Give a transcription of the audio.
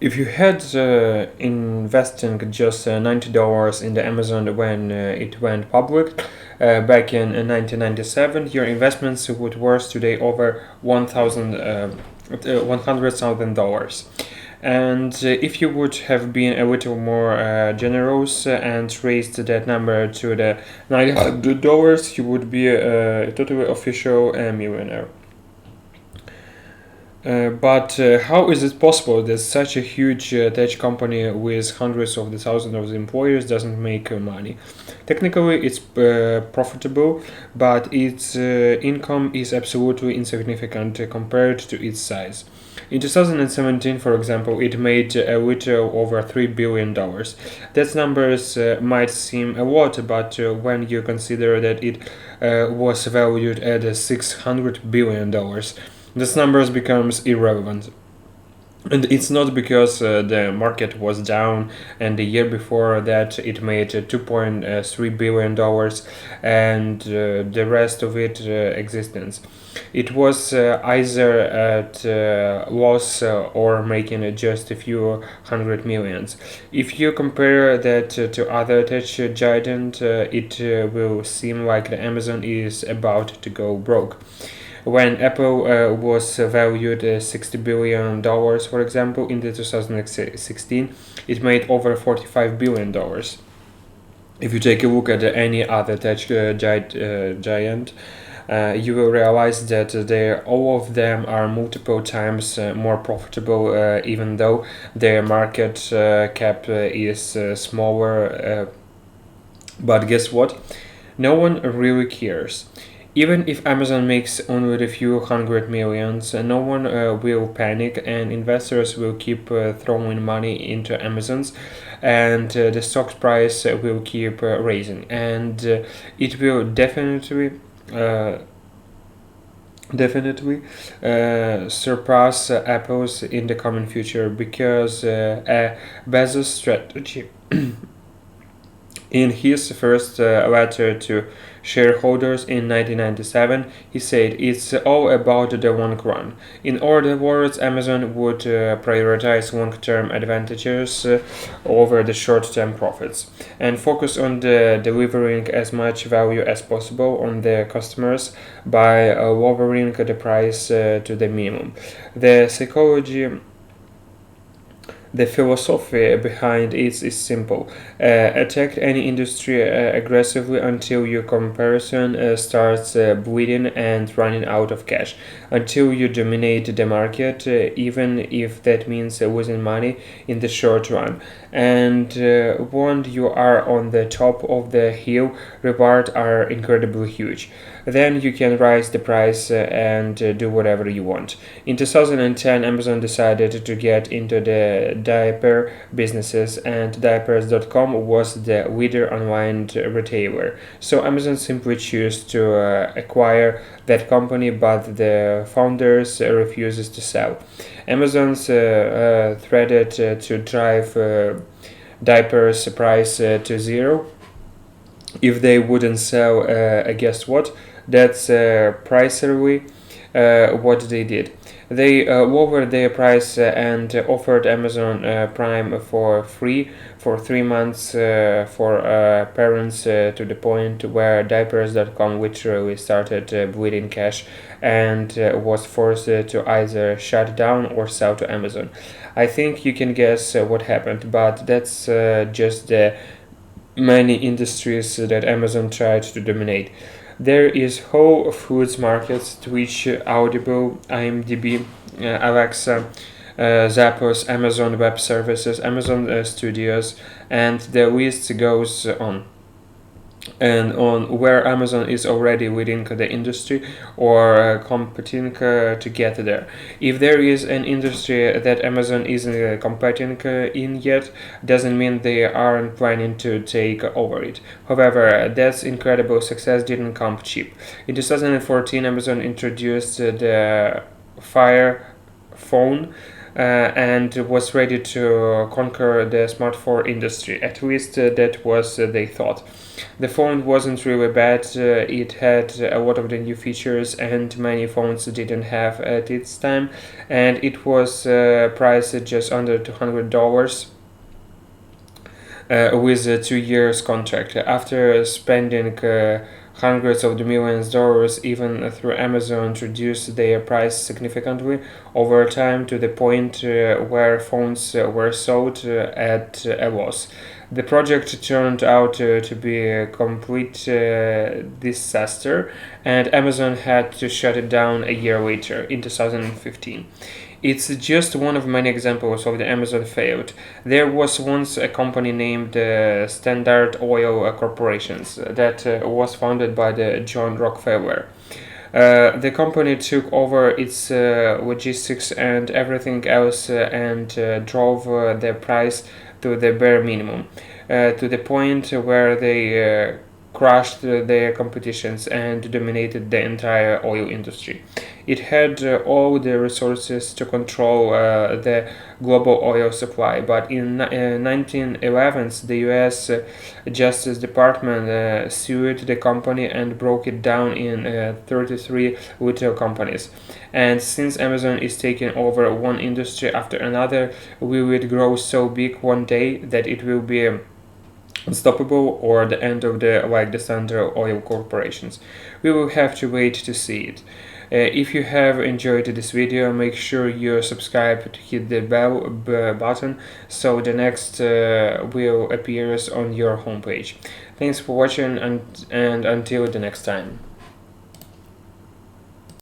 If you had investing just $90 in the Amazon when it went public back in 1997, your investments would worth today over $100,000. And if you would have been a little more generous and raised that number to the $900, you would be a totally official millionaire. But how is it possible that such a huge tech company with hundreds of the thousands of employees doesn't make money? Technically, it's profitable, but its income is absolutely insignificant compared to its size. In 2017, for example, it made a little over $3 billion. That numbers might seem a lot, but when you consider that it was valued at $600 billion, this numbers becomes irrelevant. And it's not because the market was down and the year before that it made $2.3 billion and the rest of it existence. It was either at loss or making just a few hundred millions. If you compare that to other tech giant, it will seem like the Amazon is about to go broke. When Apple was valued $60 billion, for example, in the 2016, it made over $45 billion. If you take a look at any other tech giant, you will realize that all of them are multiple times more profitable, even though their market cap is smaller. But guess what? No one really cares. Even if Amazon makes only a few hundred millions, no one will panic, and investors will keep throwing money into Amazon's, and the stock price will keep rising, and it will uh, definitely surpass Apple's in the coming future because a Bezos strategy. In his first letter to shareholders in 1997, he said, "It's all about the long run." In other words, Amazon would prioritize long-term advantages over the short-term profits and focus on delivering as much value as possible on their customers by lowering the price to the minimum. The psychology the philosophy behind it is simple. Attack any industry aggressively until your comparison starts bleeding and running out of cash, until you dominate the market, even if that means losing money in the short run. And once you are on the top of the hill, rewards are incredibly huge. Then you can raise the price and do whatever you want. In 2010, Amazon decided to get into the diaper businesses, and diapers.com was the leader online retailer. So Amazon simply chose to acquire that company, but the founders refuses to sell. Amazon's threatened to drive diapers price to zero if they wouldn't sell. Guess what? That's precisely what they did. They lowered their price and offered Amazon Prime for free for 3 months for parents to the point where diapers.com literally started bleeding cash and was forced to either shut down or sell to Amazon. I think you can guess what happened, but that's just the many industries that Amazon tried to dominate. There is Whole Foods markets, Twitch, Audible, IMDb, Alexa, Zappos, Amazon Web Services, Amazon Studios, and the list goes on and on, where Amazon is already leading the industry or competing to get there. If there is an industry that Amazon isn't competing in yet, doesn't mean they aren't planning to take over it. However, that incredible success didn't come cheap. In 2014, Amazon introduced the Fire phone, and was ready to conquer the smartphone industry. At least that was they thought. The phone wasn't really bad. It had a lot of the new features, and many phones didn't have at its time. And it was priced just under $200. With a 2 years contract. After spending hundreds of the millions of dollars, even through Amazon, reduced their price significantly over time to the point where phones were sold at a loss. The project turned out to be a complete disaster, and Amazon had to shut it down a year later, in 2015. It's just one of many examples of the Amazon failed. There was once a company named Standard Oil Corporations that was founded by the John Rockefeller. The company took over its logistics and everything else and drove the price to the bare minimum, to the point where they crushed their competitions and dominated the entire oil industry. It had all the resources to control the global oil supply, but in 1911, the U.S. Justice Department sued the company and broke it down in 33 little companies. And since Amazon is taking over one industry after another, we will grow so big one day that it will be unstoppable or the end of the Standard Oil corporations. We will have to wait to see it. If you have enjoyed this video, make sure you subscribe to hit the bell button so the next will appears on your homepage. Thanks for watching and until the next time.